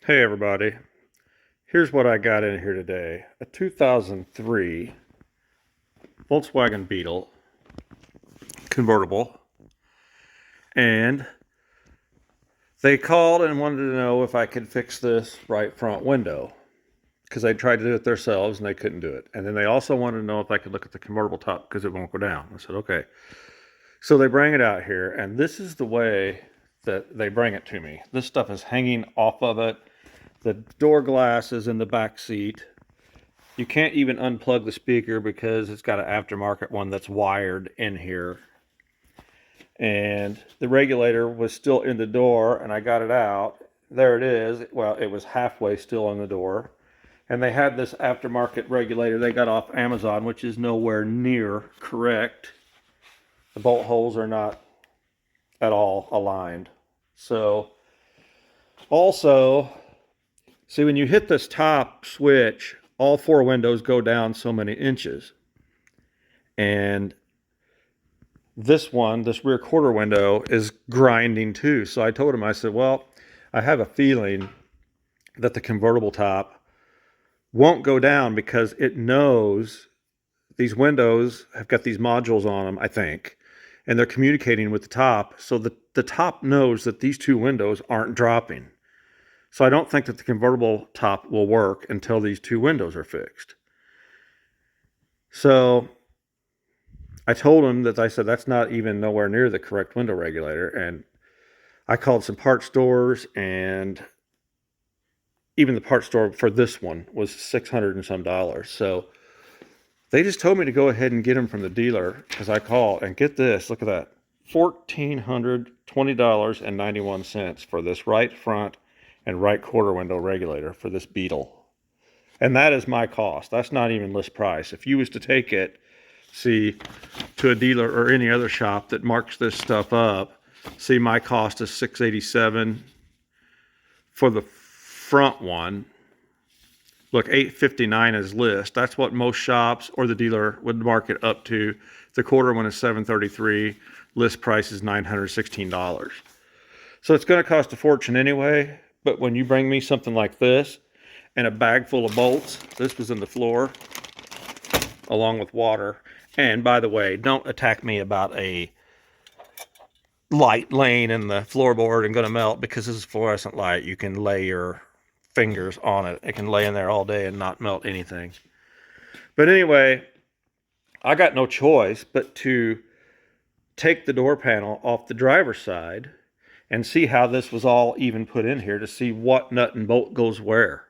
Hey everybody, here's what I got in here today. A 2003 Volkswagen Beetle convertible, and they called and wanted to know if I could fix this right front window because they tried to do it themselves and they couldn't do it. And then they also wanted to know if I could look at the convertible top because it won't go down. I said, okay. So they bring it out here, and this is the way that they bring it to me. This stuff is hanging off of it. The door glass is in the back seat. You can't even unplug the speaker because it's got an aftermarket one that's wired in here. And the regulator was still in the door, and I got it out. There it is. Well, it was halfway still on the door. And they had this aftermarket regulator they got off Amazon, which is nowhere near correct. The bolt holes are not at all aligned. So, also, see, when you hit this top switch, all four windows go down so many inches. And this one, this rear quarter window, is grinding too. So I told him, I said, well, I have a feeling that the convertible top won't go down because it knows these windows have got these modules on them, I think, and they're communicating with the top. So the top knows that these two windows aren't dropping. So I don't think that the convertible top will work until these two windows are fixed. So I told him that, I said, that's not even nowhere near the correct window regulator. And I called some parts stores, and even the parts store for this one was $600 and some dollars. So they just told me to go ahead and get them from the dealer because I called, and get this, look at that, $1,420.91 for this right front and right quarter window regulator for this Beetle. And that is my cost. That's not even list price. If you was to take it, see, to a dealer or any other shop that marks this stuff up, see, my cost is $687 for the front one. Look, $859 is list. That's what most shops or the dealer would mark it up to. The quarter one is $733. List price is $916. So it's going to cost a fortune anyway. But when you bring me something like this and a bag full of bolts, this was in the floor along with water. And by the way, don't attack me about a light laying in the floorboard and going to melt, because this is fluorescent light. You can lay your fingers on it. It can lay in there all day and not melt anything. But anyway, I got no choice but to take the door panel off the driver's side and see how this was all even put in here to see what nut and bolt goes where.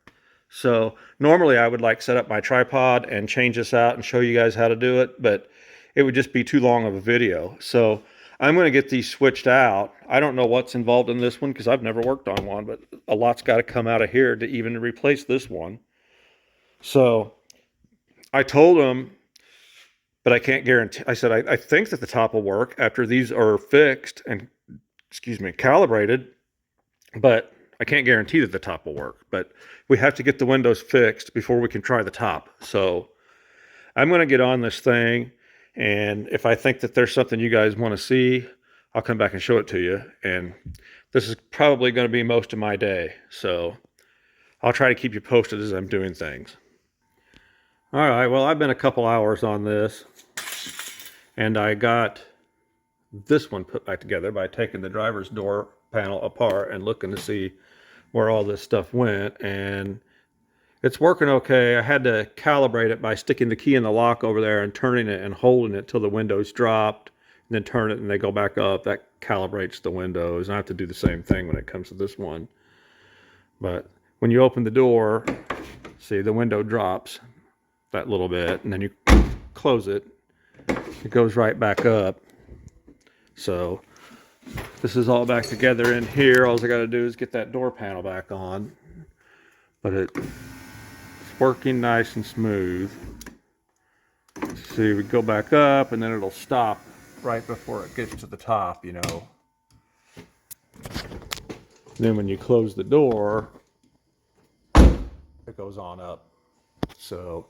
So normally I would like set up my tripod and change this out and show you guys how to do it, but it would just be too long of a video. So I'm going to get these switched out. I don't know what's involved in this one because I've never worked on one, but a lot's got to come out of here to even replace this one. So I told them, but I can't guarantee. I said, I think that the top will work after these are fixed and, calibrated, but I can't guarantee that the top will work. But we have to get the windows fixed before we can try the top. So I'm going to get on this thing, and if I think that there's something you guys want to see, I'll come back and show it to you. And this is probably going to be most of my day, so I'll try to keep you posted as I'm doing things. All right, well, I've been a couple hours on this, and I got this one put back together by taking the driver's door panel apart and looking to see where all this stuff went, and it's working okay. I had to calibrate it by sticking the key in the lock over there and turning it and holding it till the windows dropped, and then turn it and they go back up. That calibrates the windows, and I have to do the same thing when it comes to this one. But when you open the door, see, the window drops that little bit, and then you close it, it goes right back up. So this is all back together in here. All I got to do is get that door panel back on, but it's working nice and smooth. See, we go back up, and then it'll stop right before it gets to the top, you know. Then when you close the door, it goes on up. So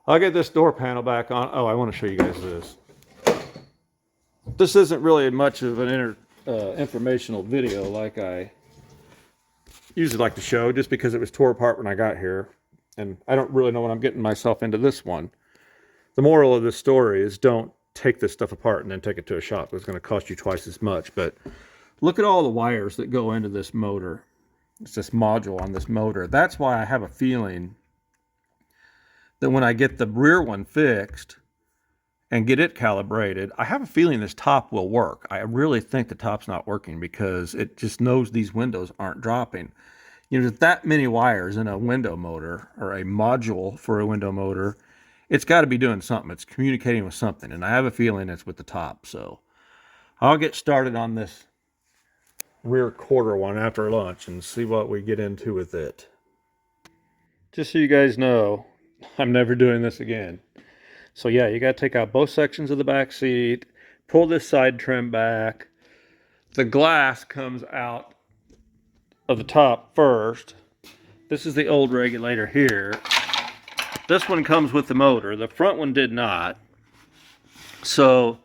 I'll get this door panel back on. Oh, I want to show you guys this. This isn't really much of an informational video like I usually like to show just because it was tore apart when I got here. And I don't really know when I'm getting myself into this one. The moral of this story is don't take this stuff apart and then take it to a shop. It's going to cost you twice as much. But look at all the wires that go into this motor. It's this module on this motor. That's why I have a feeling that when I get the rear one fixed and get it calibrated, I have a feeling this top will work. I really think the top's not working because it just knows these windows aren't dropping. You know, there's that many wires in a window motor or a module for a window motor. It's got to be doing something. It's communicating with something, and I have a feeling it's with the top. So I'll get started on this rear quarter one after lunch and see what we get into with it. Just so you guys know, I'm never doing this again. So yeah, you got to take out both sections of the back seat, pull this side trim back. The glass comes out of the top first. This is the old regulator here. This one comes with the motor. The front one did not. So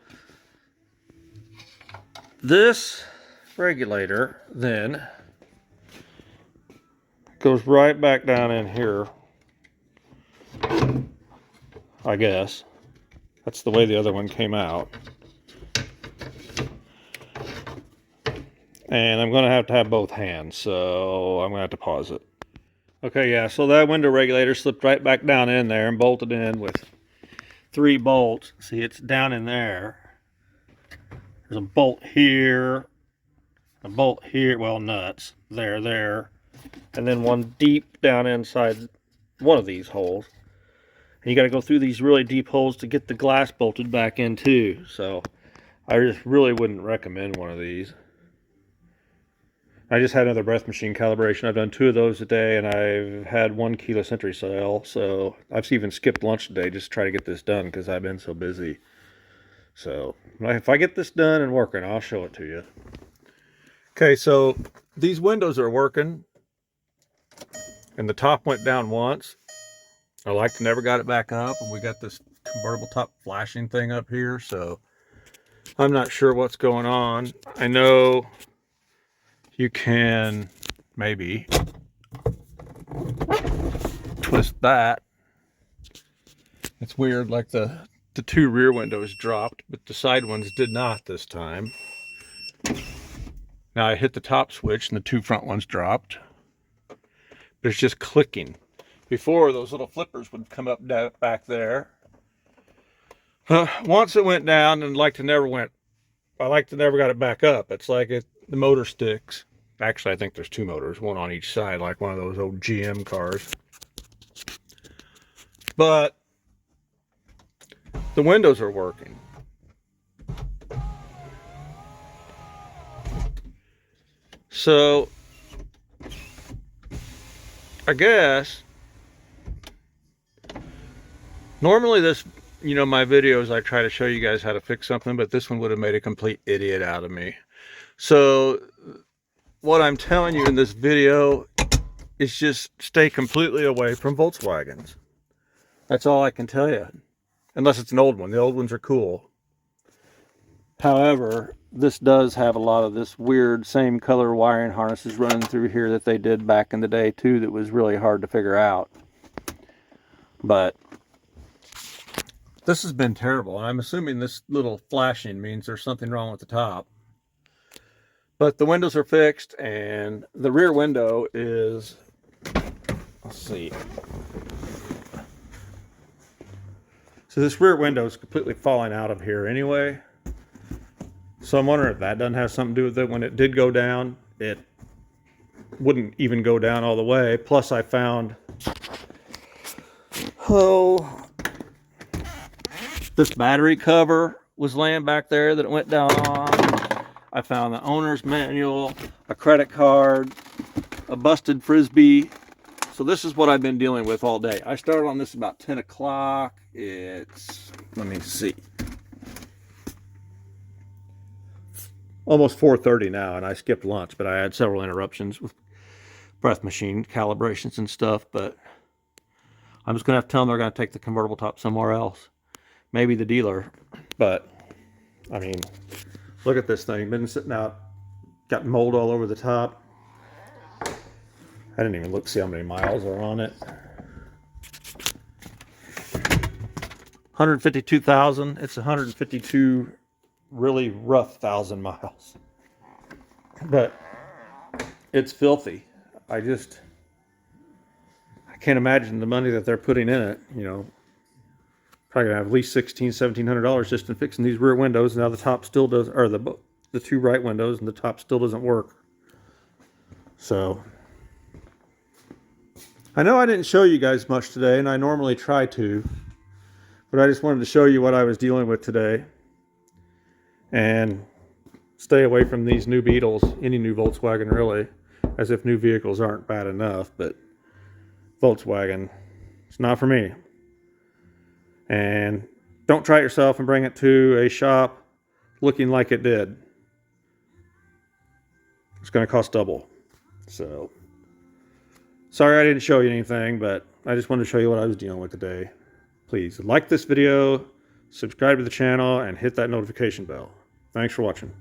this regulator then goes right back down in here, I guess. That's the way the other one came out. And I'm going to have both hands, so I'm going to have to pause it. Okay, yeah, so that window regulator slipped right back down in there and bolted in with 3 bolts. See, it's down in there. There's a bolt here, a bolt here, well, nuts, there, and then one deep down inside one of these holes. And you got to go through these really deep holes to get the glass bolted back in too. So I just really wouldn't recommend one of these. I just had another breath machine calibration. I've done 2 of those a day, and I've had 1 keyless entry cell. So I've even skipped lunch today just to try to get this done because I've been so busy. So if I get this done and working, I'll show it to you. Okay, so these windows are working, and the top went down once. I never got it back up, and we got this convertible top flashing thing up here, so I'm not sure what's going on. I know you can maybe twist that. It's weird, like the 2 rear windows dropped, but the side ones did not this time. Now I hit the top switch and the 2 front ones dropped, but it's just clicking. Before, those little flippers would come up back there. Once it went down, and I like to never got it back up. It's like the motor sticks. Actually, I think there's 2 motors, one on each side, like one of those old GM cars. But the windows are working. So I guess normally this, my videos, I try to show you guys how to fix something, but this one would have made a complete idiot out of me. So what I'm telling you in this video is just stay completely away from Volkswagens. That's all I can tell you. Unless it's an old one. The old ones are cool. However, this does have a lot of this weird same color wiring harnesses running through here that they did back in the day too, that was really hard to figure out. But this has been terrible, and I'm assuming this little flashing means there's something wrong with the top. But the windows are fixed, and the rear window is, let's see. So this rear window is completely falling out of here anyway. So I'm wondering if that doesn't have something to do with it. When it did go down, it wouldn't even go down all the way. Plus I found, this battery cover was laying back there that it went down on. I found the owner's manual, a credit card, a busted Frisbee. So this is what I've been dealing with all day. I started on this about 10 o'clock. It's, let me see, almost 4:30 now, and I skipped lunch, but I had several interruptions with breath machine calibrations and stuff. But I'm just going to have to tell them they're going to take the convertible top somewhere else. Maybe the dealer. But, I mean, look at this thing. Been sitting out, got mold all over the top. I didn't even look to see how many miles are on it. 152,000. It's 152 really rough 1,000 miles. But it's filthy. I can't imagine the money that they're putting in it. You know, probably gonna have at least $1,700 just in fixing these rear windows. Now the top still does, or the two right windows, and the top still doesn't work. So I know I didn't show you guys much today, and I normally try to, but I just wanted to show you what I was dealing with today. And stay away from these new Beetles, any new Volkswagen really, as if new vehicles aren't bad enough, but Volkswagen, it's not for me. And don't try it yourself and bring it to a shop looking like it did. It's going to cost double. So, sorry I didn't show you anything, but I just wanted to show you what I was dealing with today. Please like this video, subscribe to the channel, and hit that notification bell. Thanks for watching.